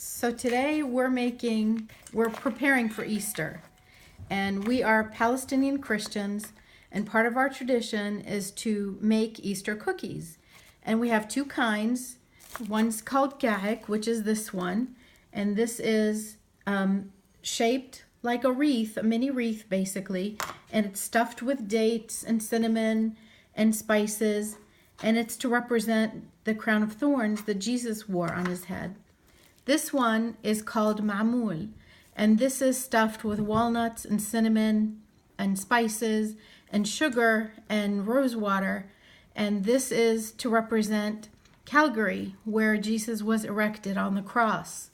So today we're preparing for Easter, and we are Palestinian Christians, and part of our tradition is to make Easter cookies. And we have two kinds. One's called kahek, which is this one, and this is shaped like a wreath, a mini wreath basically, and it's stuffed with dates and cinnamon and spices, and it's to represent the crown of thorns that Jesus wore on his head. This one is called ma'mul, and this is stuffed with walnuts and cinnamon and spices and sugar and rose water, and this is to represent Calvary, where Jesus was erected on the cross.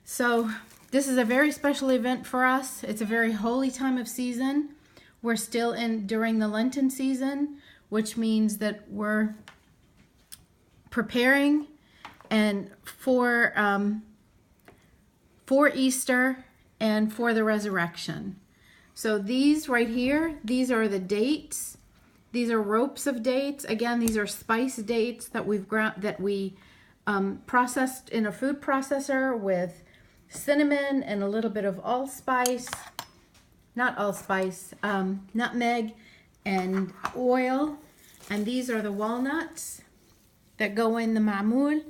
So this is a very special event for us. It's a very holy time of season. We're still during the Lenten season, which means that we're preparing and for Easter and for the resurrection. So these right here, these are the dates. These are ropes of dates. Again, these are spice dates that we processed in a food processor with cinnamon and a little bit of allspice, nutmeg and oil. And these are the walnuts that go in the ma'mul.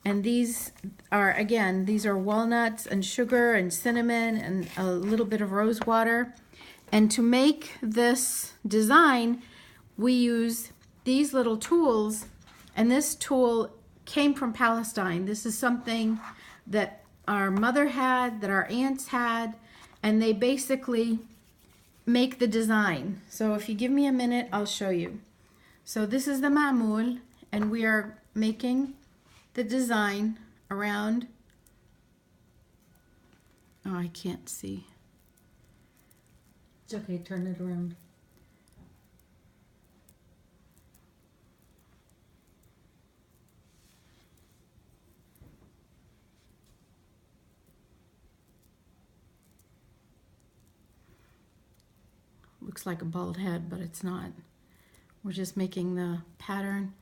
And these are walnuts and sugar and cinnamon and a little bit of rose water. And to make this design, we use these little tools, and this tool came from Palestine. This is something that our mother had, that our aunts had, and they basically make the design. So if you give me a minute, I'll show you. So this is the ma'mul, and we are making the design around, oh, I can't see. It's okay, turn it around. Looks like a bald head, but it's not. We're just making the pattern,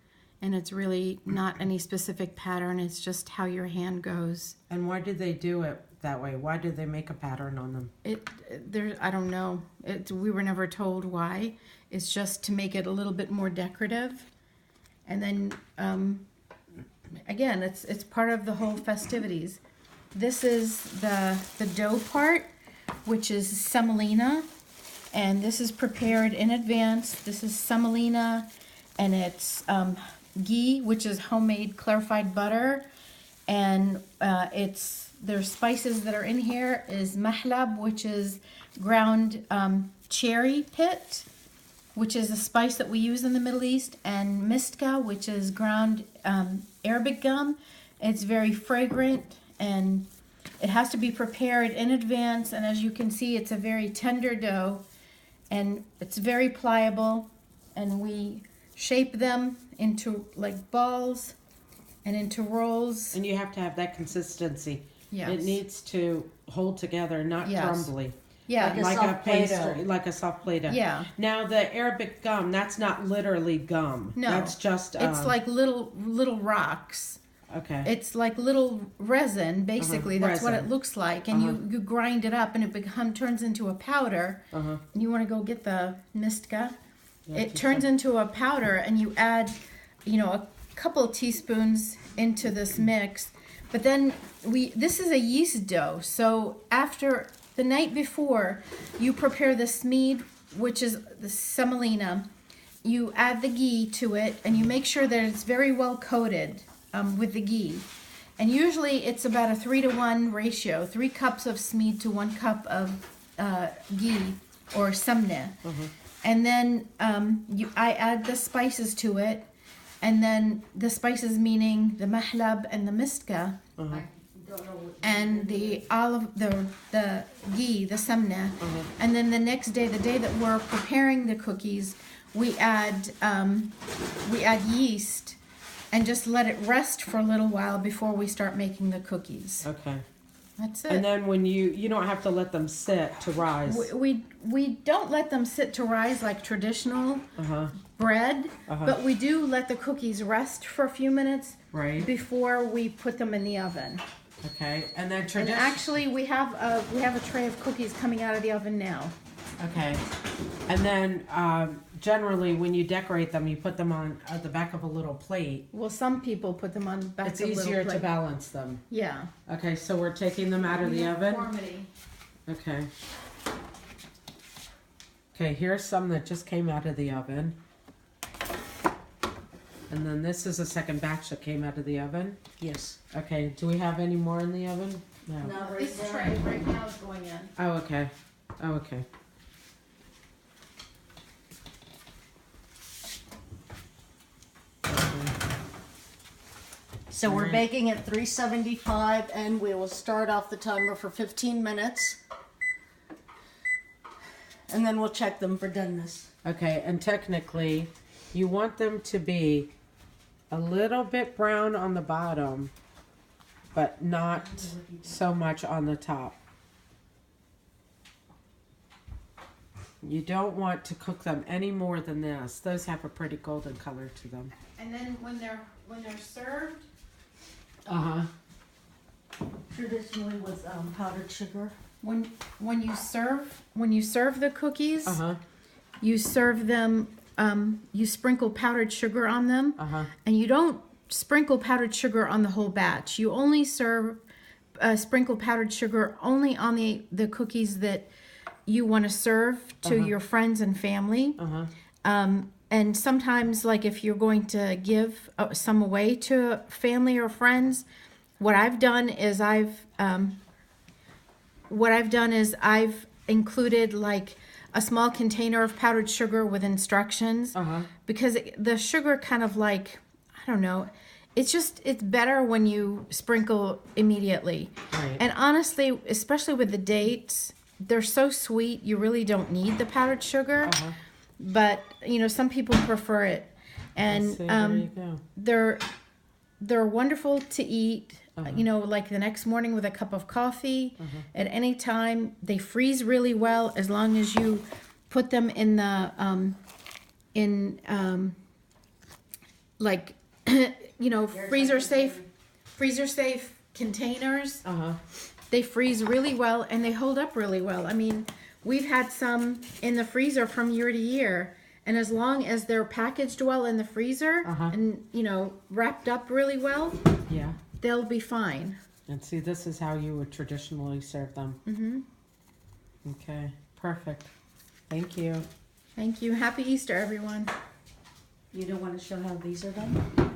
and it's really not any specific pattern. It's just how your hand goes. And why did they do it that way? Why did they make a pattern on them? I don't know. We were never told why. It's just to make it a little bit more decorative. And then, again, it's part of the whole festivities. This is the dough part, which is semolina. And this is prepared in advance. This is semolina, and it's ghee, which is homemade clarified butter, and there's spices that are in here. Is mahlab, which is ground cherry pit, which is a spice that we use in the Middle East, and miska, which is ground Arabic gum. It's very fragrant, and it has to be prepared in advance. And as you can see, it's a very tender dough, and it's very pliable, and we shape them into like balls and into rolls. And you have to have that consistency. Yes. It needs to hold together, not crumbly. Yeah. Like a pastry, like a soft Play-Doh. Yeah. Now the Arabic gum, that's not literally gum. No. That's just it's like little rocks. Okay. It's like little resin, basically. That's resin. what it looks like. And you grind it up, and it turns into a powder. And you want to go get the miska. Yeah, it turns into a powder, and you add, a couple of teaspoons into this mix. But then this is a yeast dough. So after the night before, you prepare the smeed, which is the semolina. You add the ghee to it, and you make sure that it's very well coated with the ghee. And usually it's about a 3-to-1 ratio, 3 cups of smeed to 1 cup of ghee or samna. And then I add the spices to it, and then the spices meaning the mahlab and the miska, and the ghee, the samna. And then the next day, the day that we're preparing the cookies, we add yeast and just let it rest for a little while before we start making the cookies. Okay. That's it. And then when you don't have to let them sit to rise. We don't let them sit to rise like traditional bread, but we do let the cookies rest for a few minutes Right. before we put them in the oven. Okay, and then And tradition. actually, we have a tray of cookies coming out of the oven now. Okay, and then generally when you decorate them, you put them on at the back of a little plate. Well, some people put them on the back It's of little easier to plate. balance them. Yeah. Okay, so we're taking them out of the oven. Uniformity. Okay. Okay, here's some that just came out of the oven. And then this is a second batch that came out of the oven. Yes. Okay, do we have any more in the oven? No. Not right This now. tray right now is going in. Oh, okay. Oh, okay. So we're Alright. baking at 375 and we will start off the timer for 15 minutes. And then we'll check them for doneness. Okay, and technically, you want them to be a little bit brown on the bottom, but not so much on the top. You don't want to cook them any more than this. Those have a pretty golden color to them. And then when they're served, Uh-huh. Traditionally with powdered sugar. when you serve the cookies, Uh-huh. you serve them. You sprinkle powdered sugar on them, Uh-huh. and you don't sprinkle powdered sugar on the whole batch. You only serve sprinkle powdered sugar only on the cookies that you want to serve to your friends and family. Uh-huh. And sometimes, like if you're going to give some away to family or friends, what I've done is I've included like a small container of powdered sugar with instructions, Uh-huh. because the sugar kind of like, I don't know, it's better when you sprinkle immediately. Right. And honestly, especially with the dates, they're so sweet, you really don't need the powdered sugar. Uh-huh. But some people prefer it, and See, there you go. they're wonderful to eat. Uh-huh. Like the next morning with a cup of coffee. At any time. They freeze really well as long as you put them in the freezer safe containers. Uh-huh. They freeze really well and they hold up really well. I mean, we've had some in the freezer from year to year, and as long as they're packaged well in the freezer Uh-huh. and wrapped up really well, Yeah. they'll be fine. And see, this is how you would traditionally serve them. Mm-hmm. Okay, perfect. Thank you. Thank you. Happy Easter, everyone. You don't want to show how these are done?